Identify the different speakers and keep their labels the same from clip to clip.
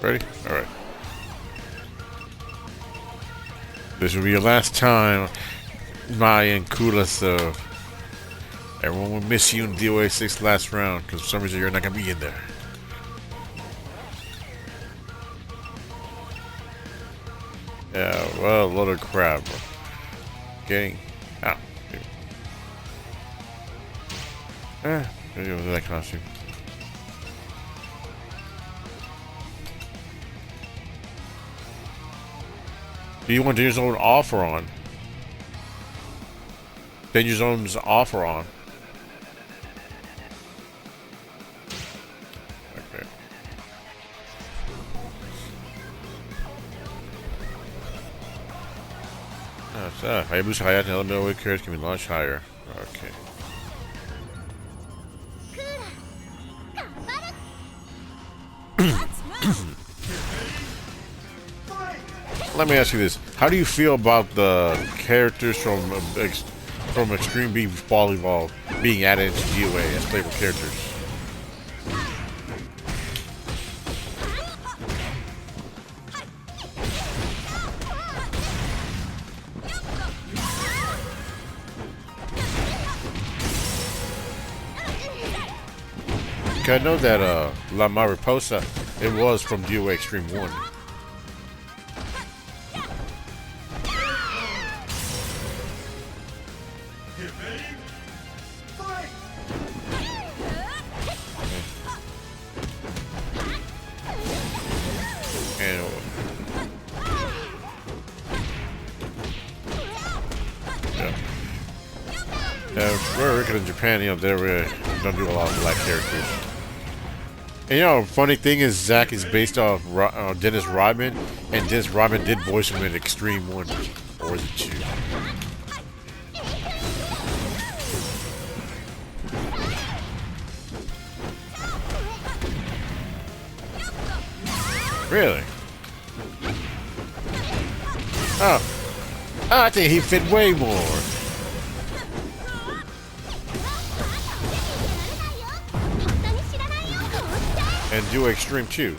Speaker 1: Ready? Alright. This will be your last time, Maya and Kula, so everyone will miss you in DOA 6 last round, because for some reason you're not going to be in there. Yeah, well, a load of crap. Getting out. Maybe go with that costume. Do you want Danger Zone off or on? Danger Zone's off or on? Okay. Hayabusa Hayate and other middleweight carriers can be launched higher. Okay. Let me ask you this: how do you feel about the characters from Extreme Beach Volleyball being added into DOA as playable characters? I know that La Mariposa, it was from DOA Extreme 1. In Japan, they really don't do a lot of black characters. And funny thing is, Zack is based off Dennis Rodman, and Dennis Rodman did voice him in Extreme 1, or is it 2? Really? Oh, I think he fit way more. And DOA Extreme 2.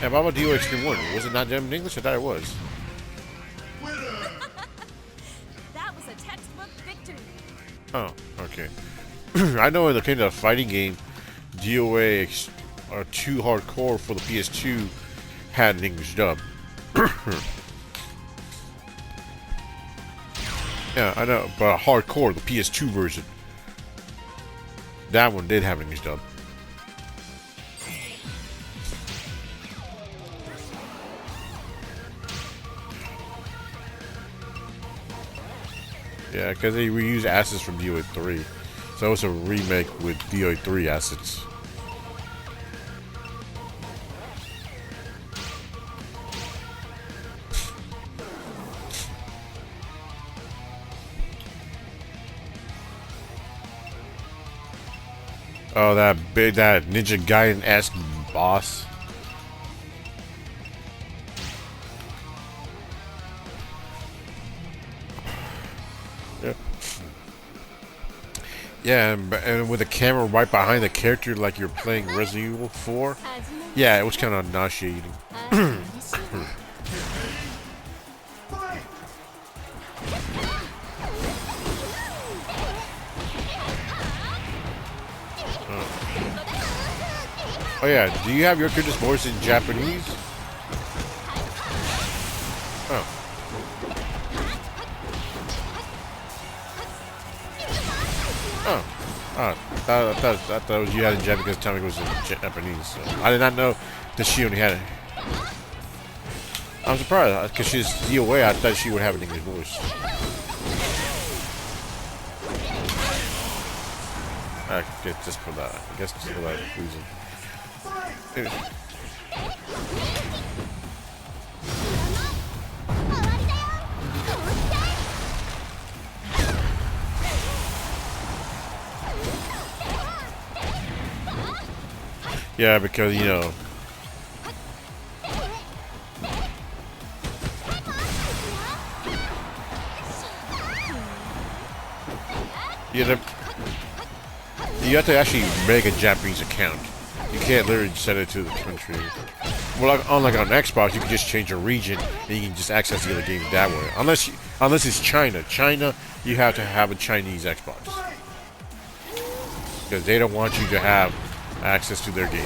Speaker 1: And how about DOA Extreme 1? Was it not done in English? I thought it was.
Speaker 2: That was a textbook victory.
Speaker 1: Oh, okay. I know in the kind of fighting game, DOA 2 Hardcore for the PS2 had an English dub. Yeah, I know, but Hardcore, the PS2 version, that one did have an English dub. Yeah, because they reused assets from DOA 3. So it's a remake with DOA 3 assets. Oh, that Ninja Gaiden-esque boss. Yeah. Yeah, and with the camera right behind the character like you're playing Resident Evil 4. Yeah, it was kind of nauseating. Oh yeah, do you have your character's voice in Japanese? Oh. Oh. Oh. I thought it was you had it in Japanese because Tommy was in Japanese. So I did not know that she only had it. I'm surprised because she's DOA. I thought she would have an English voice. I guess just for that. I guess just for that reason. Yeah, because you have to actually make a Japanese account You can't literally set it to the country. Well, like, unlike on Xbox, you can just change your region and you can just access the other games that way. Unless it's China. China, you have to have a Chinese Xbox because they don't want you to have access to their games.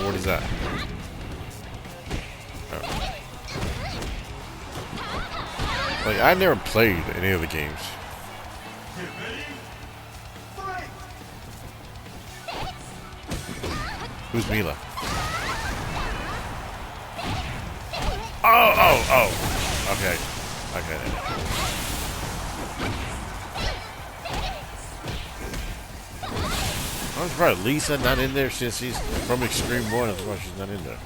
Speaker 1: What is that? Oh. Like, I never played any of the games. Who's Mila? Oh. Okay. I'm surprised Lisa not in there since she's from Extreme 1. That's why she's not in there.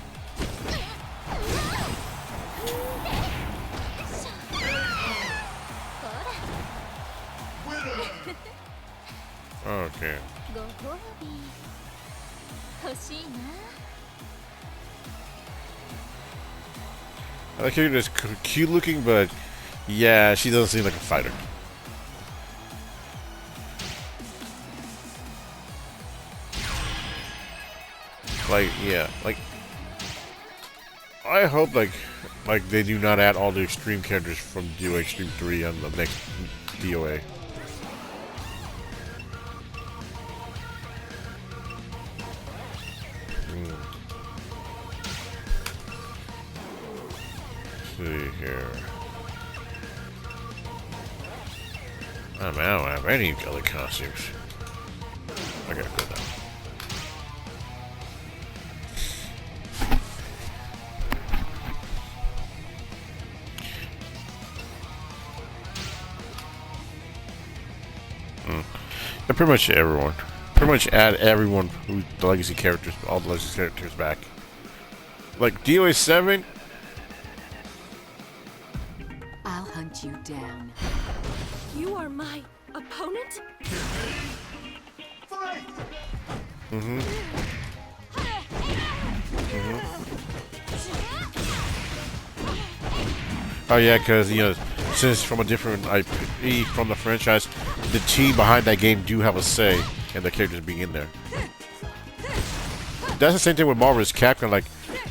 Speaker 1: Okay. I like her just cute looking, but yeah, she doesn't seem like a fighter. Like, yeah, like I hope like they do not add all the extreme characters from DOA Extreme 3 on the next DOA. See here. I don't have any other costumes. I gotta go down. Yeah, pretty much everyone. Pretty much add everyone who the legacy characters, all the legacy characters back. Like DOA 7.
Speaker 3: I'll hunt you down.
Speaker 2: You are my opponent?
Speaker 1: Oh yeah, because since from a different IP from the franchise, the team behind that game do have a say in the characters being in there. That's the same thing with Marvel's Capcom. Like,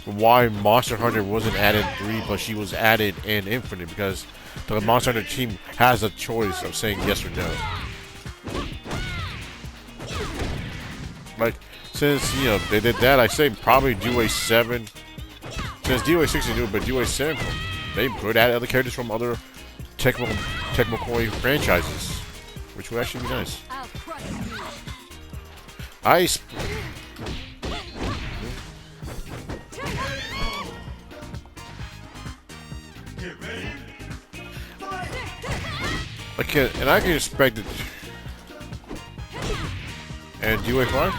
Speaker 1: why Monster Hunter wasn't added in 3, but she was added in Infinite, because the Monster Hunter team has a choice of saying yes or no. Like, since they did that, I say probably DOA 7. Since DOA 6 is new, but DOA 7, they could add other characters from other Tecmo Koei franchises, which would actually be nice. Okay, and I can expect it. And DOA 5?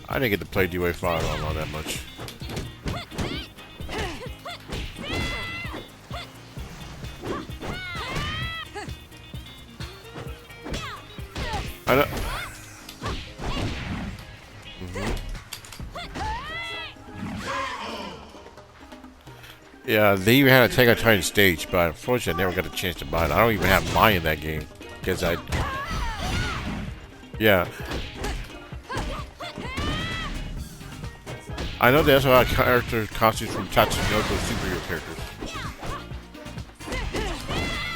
Speaker 1: I didn't get to play DOA 5 all that much. I know. Yeah, they even had a Attack on Titan stage, but unfortunately I never got a chance to buy it. I don't even have mine in that game, because yeah. I know there's a lot of character costumes from Tatsunoko superhero characters.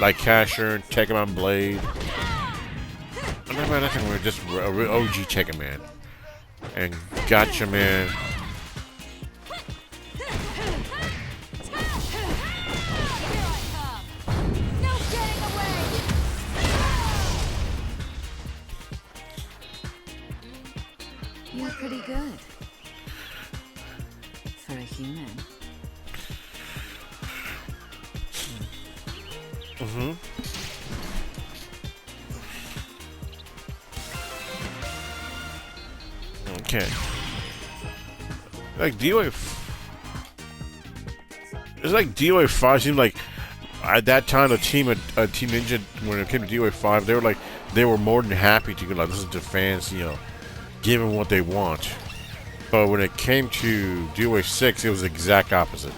Speaker 1: Like Casher, Tekkaman Blade. I never had nothing with just OG Tekkaman. And Gatchaman.
Speaker 3: You're pretty good. For a human.
Speaker 1: Okay. Like DOA, it's like DOA 5 seemed like at that time Team Ninja, when it came to DOA 5, they were more than happy to listen to fans, give them what they want. But when it came to DOA 6, it was the exact opposite.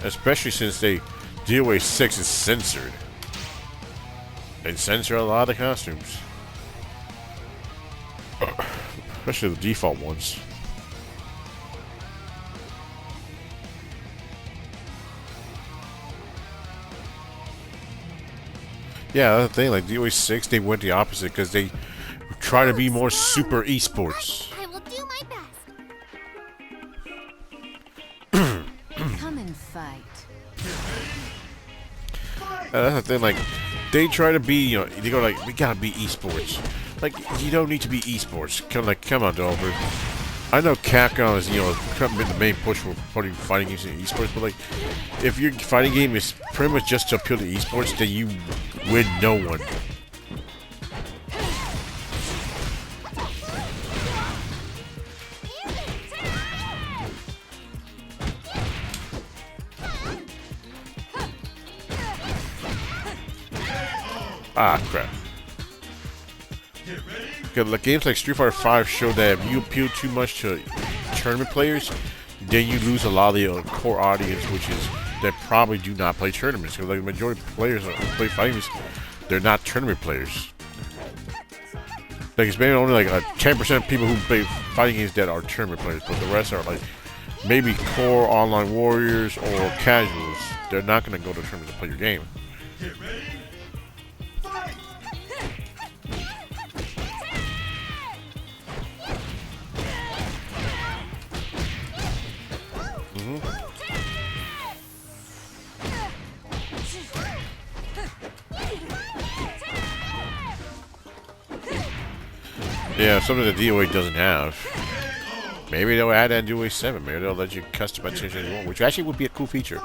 Speaker 1: Especially since DOA 6 is censored. They censor a lot of the costumes. Especially the default ones. Yeah, that's the thing. Like DOA 6, they went the opposite because they try to be more super esports.
Speaker 2: I will do my best.
Speaker 3: Come and fight.
Speaker 1: That's the thing. Like they try to be, they go like, we gotta be esports. Like you don't need to be esports. Come on, developer. I know Capcom is, the main push for probably fighting games in esports, but like, if your fighting game is pretty much just to appeal to esports, then you win no one. Ah, crap. Because like, games like Street Fighter V show that if you appeal too much to tournament players, then you lose a lot of the core audience, which is that probably do not play tournaments. Because like the majority of players who play fighting games, they're not tournament players. Like it's maybe only like 10% of people who play fighting games that are tournament players, but the rest are like maybe core online warriors or casuals. They're not going to go to tournaments to play your game. Yeah, something that DOA doesn't have. Maybe they'll add that in DOA 7. Maybe they'll let you customize it as you want, which actually would be a cool feature.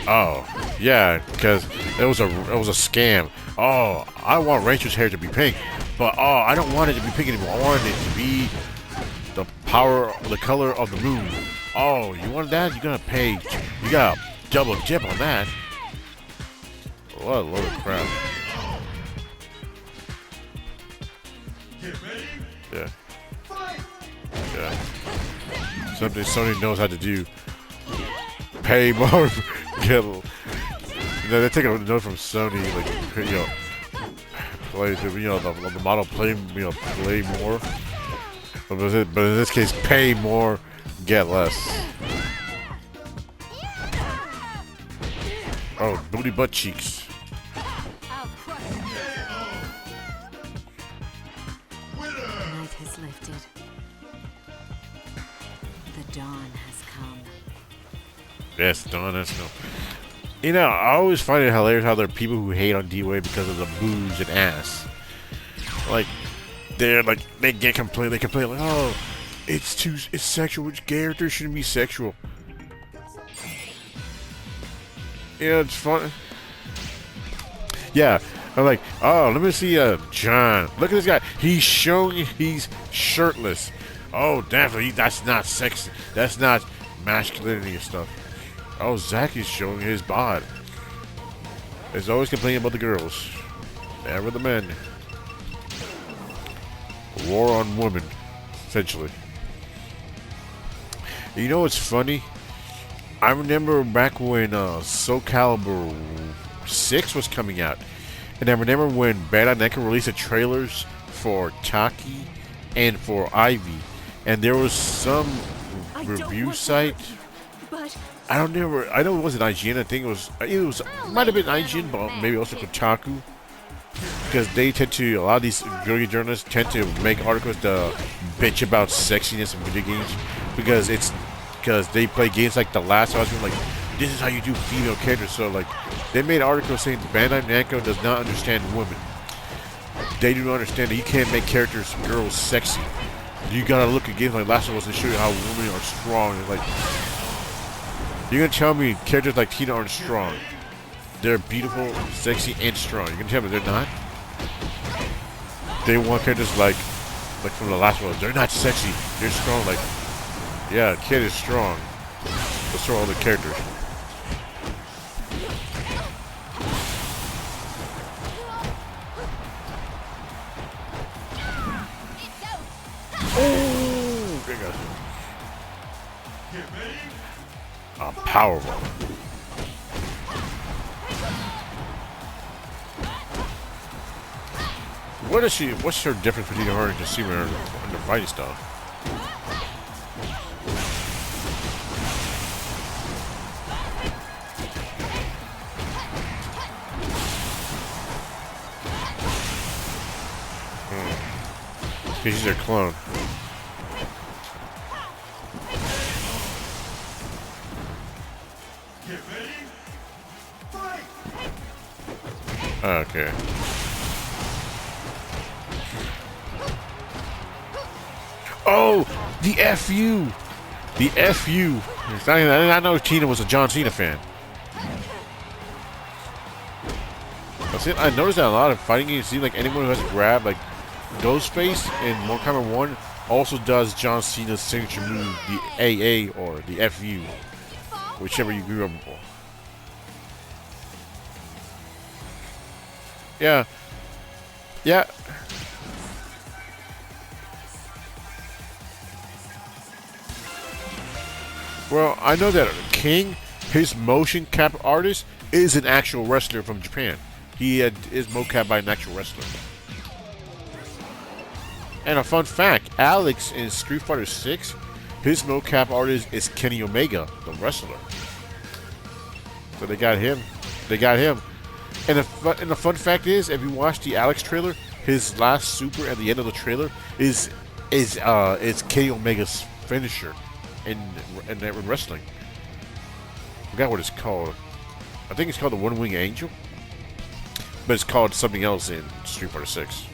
Speaker 1: Oh, yeah, because it was a scam. Oh, I want Rachel's hair to be pink, but oh, I don't want it to be pink anymore. I want it to be the color of the moon. Oh, you want that? You gotta double dip on that. What a load of crap. Yeah. Yeah. Something Sony knows how to do. Pay more. They're taking a note from Sony, like, play, the model play more. But in this case, pay more, get less. Oh, booty butt cheeks.
Speaker 3: The night has lifted. The dawn has come.
Speaker 1: Yes, dawn has come. I always find it hilarious how there are people who hate on DOA because of the boobs and ass. Like, they complain like, oh, it's sexual. Which character shouldn't be sexual? It's fun. Yeah, I'm like, oh, let me see John. Look at this guy. He's showing he's shirtless. Oh, definitely, that's not sexy. That's not masculinity and stuff. Oh, Zack is showing his bod. He's always complaining about the girls. Never the men. War on women, essentially. You know what's funny? I remember back when Soul Calibur 6 was coming out. And I remember when Bandai Namco released the trailers for Taki and for Ivy. And there was some review site.
Speaker 2: But
Speaker 1: I know it wasn't IGN. I think it might have been IGN, but maybe also Kotaku, because they tend to, a lot of these girly journalists tend to make articles to bitch about sexiness in video games, because they play games like The Last of Us, like, this is how you do female characters. So like, they made articles saying Bandai Namco does not understand women. They do not understand that you can't make girls sexy. You gotta look at games like Last of Us and show you how women are strong. And like, you're gonna tell me characters like Tina aren't strong? They're beautiful, sexy, and strong. You're gonna tell me they're not? They want characters like from The Last of Us. They're not sexy. They're strong. Like, Yeah, Kid is strong. Let's throw all the characters. Oh, there goes. A power bomb. What is she? What's her difference between her and Jasima in the fighting style? She's their clone. Okay. Oh, the FU. The FU. It's not even, I know Tina was a John Cena fan. I noticed that a lot of fighting games seem like anyone who has a grab, like Ghostface in Mortal Kombat 1, also does John Cena's signature move, the AA or the FU, whichever you grew up with. Yeah. Yeah. Well, I know that King, his motion cap artist, is an actual wrestler from Japan. He is mocap by an actual wrestler. And a fun fact, Alex in Street Fighter 6, his mocap artist is Kenny Omega, the wrestler. So they got him. They got him. And the fun fact is, if you watch the Alex trailer, his last super at the end of the trailer is Kenny Omega's finisher in wrestling. I forgot what it's called. I think it's called the One Wing Angel, but it's called something else in Street Fighter 6.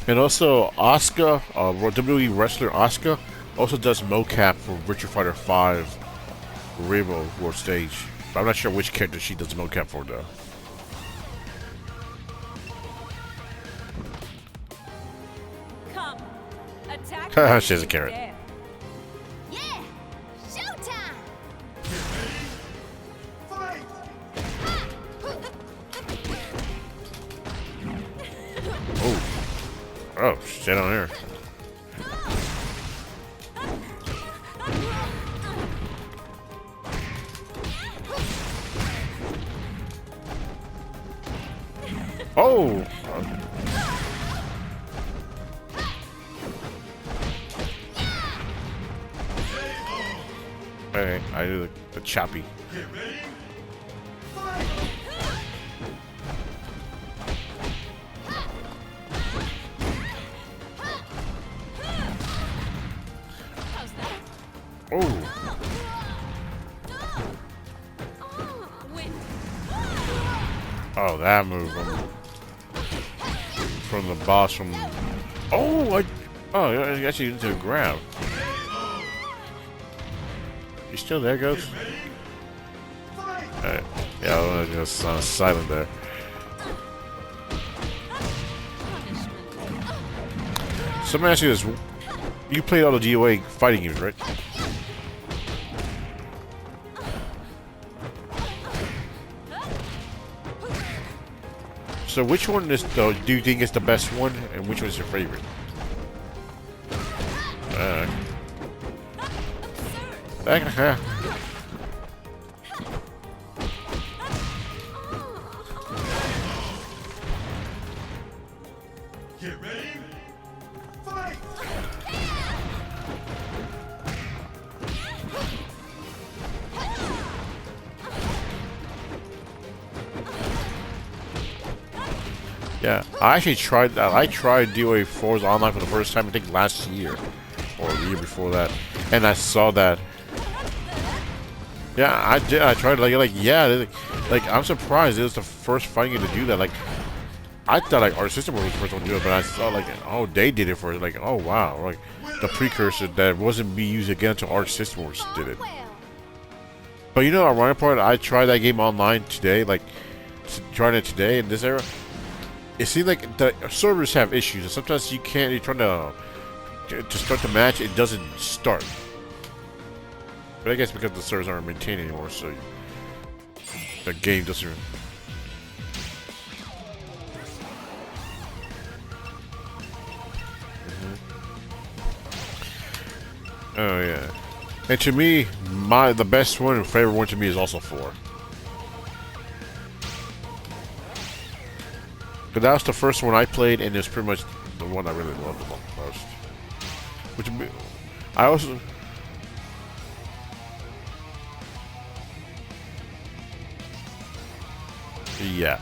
Speaker 1: And also, Asuka, WWE wrestler Asuka, also does mocap for Virtua Fighter 5 Rainbow World Stage. But I'm not sure which character she does mocap for, though.
Speaker 4: Come, attack.
Speaker 1: She has a carrot.
Speaker 2: Yeah! Showtime!
Speaker 1: Oh. Oh, shit on here. Oh! Hey, I do the choppy. Oh! Oh, that move from the boss from. Oh, I actually into a grab. You still there, Ghost? Alright. Yeah, I was just silent there. So let me ask you this: you played all the DOA fighting games, right? So which one is do you think is the best one, and which one's your favorite?
Speaker 5: Get ready, fight!
Speaker 1: Yeah, I actually tried that. I tried DOA 4's online for the first time, I think last year, or the year before that, and I saw that. Yeah, I did. I tried like I'm surprised it was the first fighting game to do that. Like, I thought like Arc System was the first one to do it, but I saw like, oh, they did it first. Like, oh wow, like the precursor that wasn't being used again until Arc System Works did it.
Speaker 2: Well,
Speaker 1: But you know the ironic part, I tried that game online today, like trying it today in this era. It seems like the servers have issues, and sometimes you can't. You're trying to start the match, it doesn't start. But I guess because the servers aren't maintained anymore, so the game doesn't. Oh yeah, and to me, the best one and favorite one to me is also 4. But that was the first one I played, and it's pretty much the one I really loved the most. Which I also. Yeah.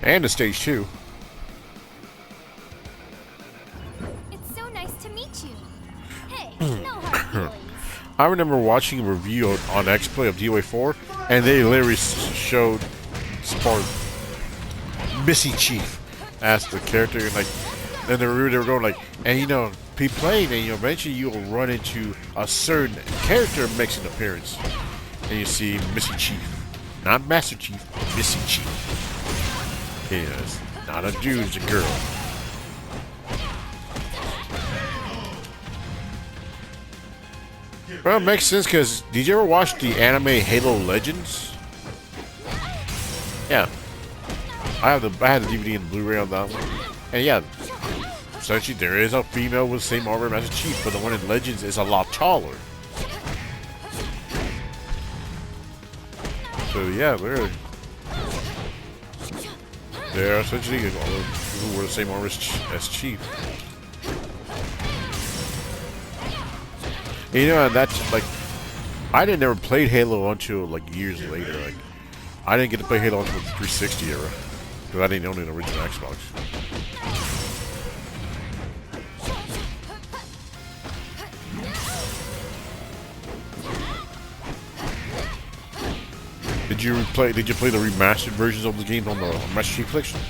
Speaker 1: And the stage 2.
Speaker 2: It's so nice to meet you. Hey, no hard feelings.
Speaker 1: I remember watching a review on XPlay of DOA 4, and they literally showed Missy Chief as the character, and like, then they were going like, and you know, be playing, and you know, eventually you will run into a certain character makes an appearance, and you see Missy Chief, not Master Chief, Missy Chief. Yes, not a dude, it's a girl. Well, it makes sense, because did you ever watch the anime Halo Legends? Yeah. I had the DVD and Blu-ray on that one. And yeah, essentially there is a female with the same armor as a Chief, but the one in Legends is a lot taller. So yeah, they're essentially all the people who wear the same armor as Chief. And you know, that's like, I didn't never played Halo until like years later. Like, I didn't get to play Halo until the 360 era, because I didn't own an original Xbox. Did you play the remastered versions of the games on the Master Chief Collection?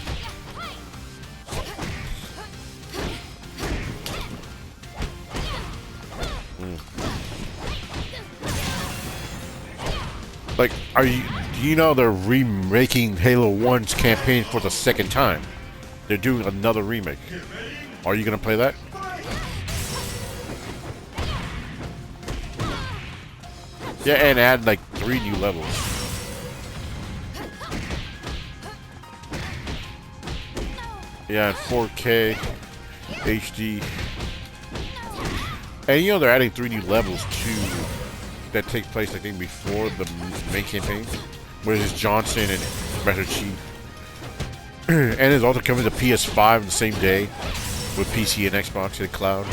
Speaker 1: Like, do you know they're remaking Halo 1's campaign for the second time? They're doing another remake. Are you gonna play that? Yeah, and add like 3 new levels. Yeah, 4K, HD. And you know they're adding 3 new levels too that take place, I think, before the main campaign, where it's Johnson and Master Chief. And it's also coming to PS5 on the same day with PC and Xbox and cloud.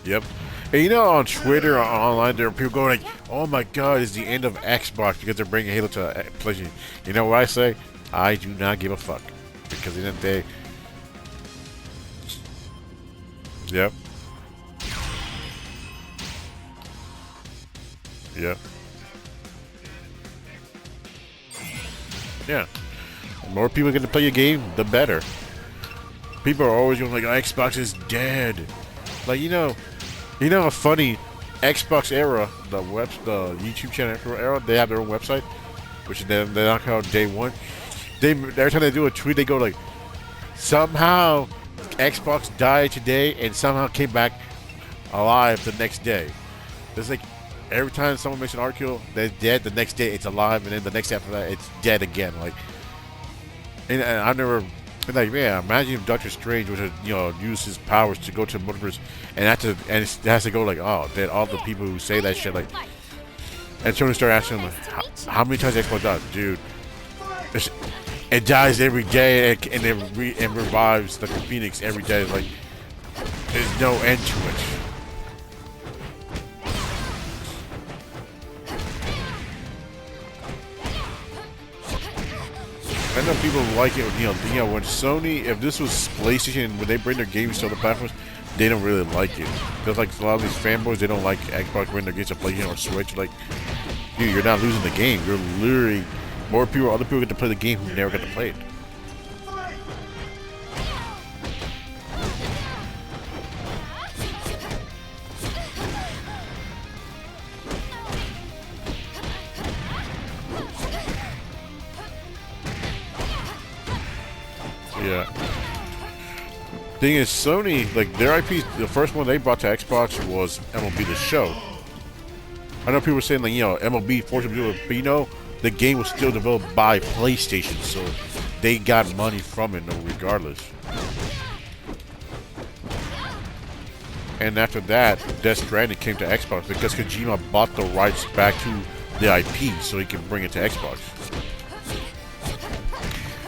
Speaker 1: Yep. And you know, on Twitter or online, there are people going like, "Oh my God, it's the end of Xbox because they're bringing Halo to PlayStation." You know what I say? I do not give a fuck, because at the end of the day, yep. Yeah. Yeah. The more people get to play a game, the better. People are always going like, oh, Xbox is dead. Like, you know a funny Xbox era, the YouTube channel era, they have their own website, which they're not called Day One. Every time they do a tweet, they go like, somehow Xbox died today and somehow came back alive the next day. It's like, every time someone makes an article that's dead, the next day it's alive, and then the next day after that it's dead again. Like, and I've never, like, man, imagine if Doctor Strange would have, use his powers to go to the multiverse, and it has to go like, oh, then all the people who say that shit, like, and Tony started asking him, like, how many times Xbox died, dude? It dies every day, and it revives like the Phoenix every day. Like, there's no end to it. I know people like it, when Sony, if this was PlayStation, when they bring their games to other platforms, they don't really like it. Because like a lot of these fanboys, they don't like Xbox bringing their games to PlayStation or Switch. Like, dude, you're not losing the game. You're literally, other people get to play the game who never got to play it. Yeah. Thing is, Sony, like their IP, the first one they brought to Xbox was MLB The Show. I know people were saying like, you know, MLB forced them to do it, but you know, the game was still developed by PlayStation, so they got money from it, no, regardless. And after that, Death Stranding came to Xbox because Kojima bought the rights back to the IP so he can bring it to Xbox.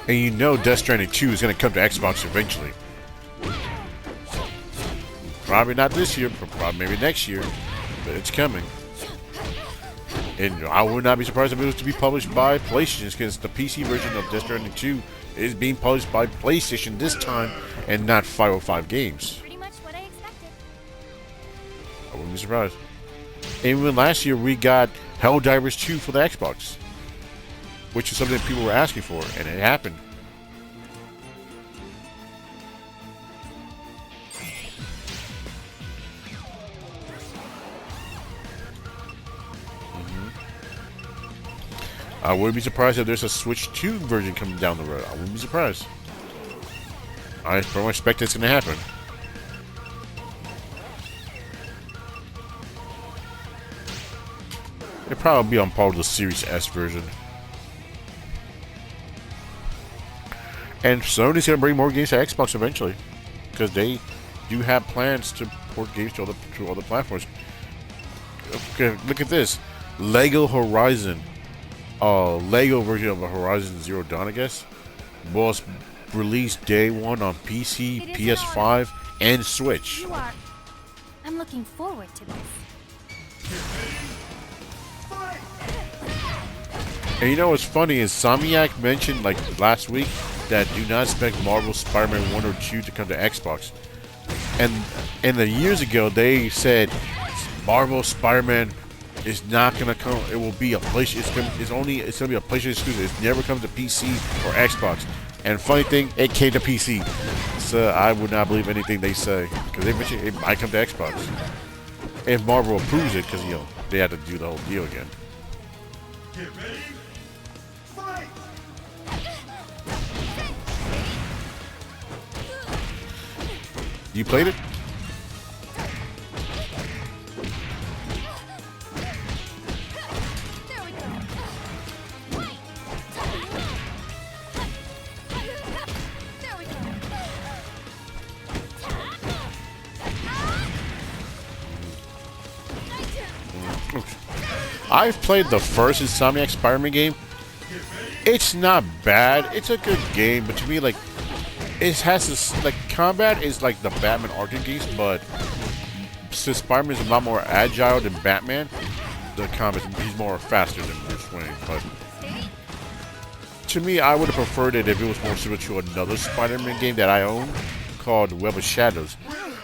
Speaker 1: And you know Death Stranding 2 is going to come to Xbox eventually. Probably not this year, but probably maybe next year, but it's coming. And I would not be surprised if it was to be published by PlayStation, because the PC version of Death Stranding 2 is being published by PlayStation this time and not 505 Games.
Speaker 2: Pretty much what I expected.
Speaker 1: I wouldn't be surprised. And even last year we got Helldivers 2 for the Xbox, which is something that people were asking for, and it happened. I wouldn't be surprised if there's a Switch 2 version coming down the road. I wouldn't be surprised. I pretty much expect it's going to happen. It'll probably be on par with the Series S version. And Sony's going to bring more games to Xbox eventually, because they do have plans to port games to other platforms. Okay, look at this. Lego Horizon. Lego version of Horizon Zero Dawn, I guess, was released day one on PC, PS5, and Switch.
Speaker 2: You are. I'm looking forward to this.
Speaker 1: And you know what's funny is Insomniac mentioned like last week that do not expect Marvel Spider-Man 1 or 2 to come to Xbox. And the years ago they said Marvel Spider-Man is not gonna come. It will be a PlayStation. It's gonna be a PlayStation exclusive. It never comes to PC or Xbox. And funny thing, it came to PC. So I would not believe anything they say, because they mentioned it might come to Xbox if Marvel approves it, because you know they had to do the whole deal again.
Speaker 5: Get ready. Fight!
Speaker 1: You played it?
Speaker 2: There we go. There we go.
Speaker 1: I've played the first Insomniac Spider-Man game. It's not bad. It's a good game, but to me, like, it has this, like, combat is like the Batman Arkham games, but since Spider-Man is a lot more agile than Batman, the combat, he's more faster than Bruce Wayne. But to me, I would have preferred it if it was more similar to another Spider-Man game that I own called Web of Shadows,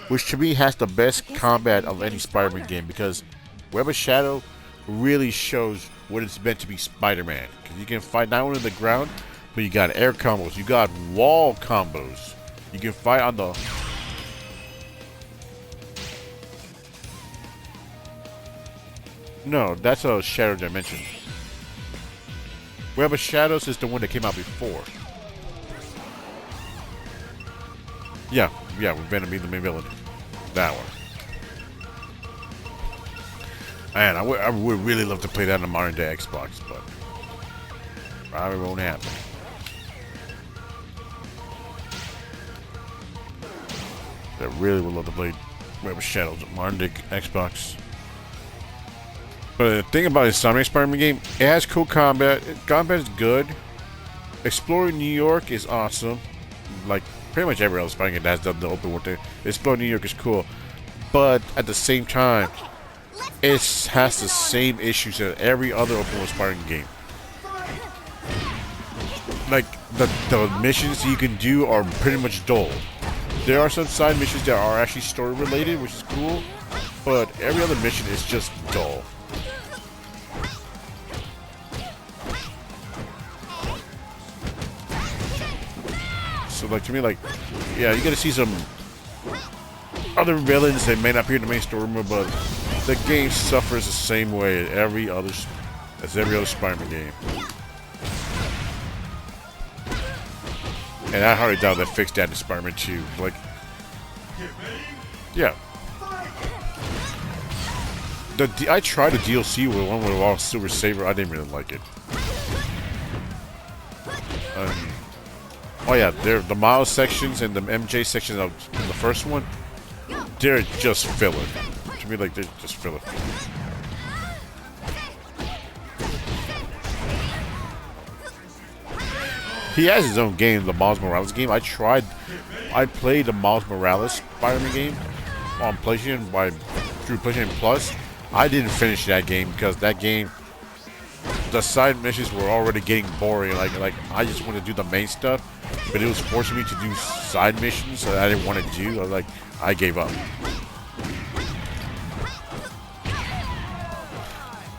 Speaker 1: which to me has the best combat of any Spider-Man game, because Web of Shadow really shows what it's meant to be Spider-Man. Because you can fight not only on the ground, but you got air combos, you got wall combos. You can fight on the... No, that's a Shadow Dimension. Web of Shadows is the one that came out before. Yeah, with Venom being the main villain. That one. Man, I would really love to play that on the modern day Xbox, but probably won't happen. I really would love to play Web of Shadows on modern day Xbox. But the thing about Insomniac Spider-Man game, it has cool combat. Combat is good. Exploring New York is awesome. Like pretty much every other Spider-Man game that has done the open world thing. Exploring New York is cool. But at the same time, it has the same issues as every other open world Spider-Man game. Like the missions you can do are pretty much dull. There are some side missions that are actually story related, which is cool, but every other mission is just dull. So like to me, like, yeah, you gotta see some other villains that may not appear in the main story mode, but the game suffers the same way as every other Spider-Man game. And I hardly doubt they fixed that in Spider-Man 2. Like,
Speaker 5: Get ready.
Speaker 1: yeah. I tried the DLC with one with all Silver Saber. I didn't really like it. Oh yeah, the Miles sections and the MJ sections of the first one, they're just filler. To me, like they're just filler. He has his own game, the Miles Morales game. I played the Miles Morales Spider-Man game on PlayStation through PlayStation Plus. I didn't finish that game because that game, the side missions were already getting boring. Like I just wanted to do the main stuff, but it was forcing me to do side missions that I didn't want to do. I gave up.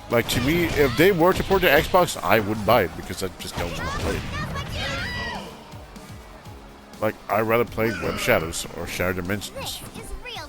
Speaker 1: Like, to me, if they were to port to Xbox, I wouldn't buy it because I just don't want to play it. Like, I'd rather play Web Shadows or Shattered Dimensions.
Speaker 2: This is real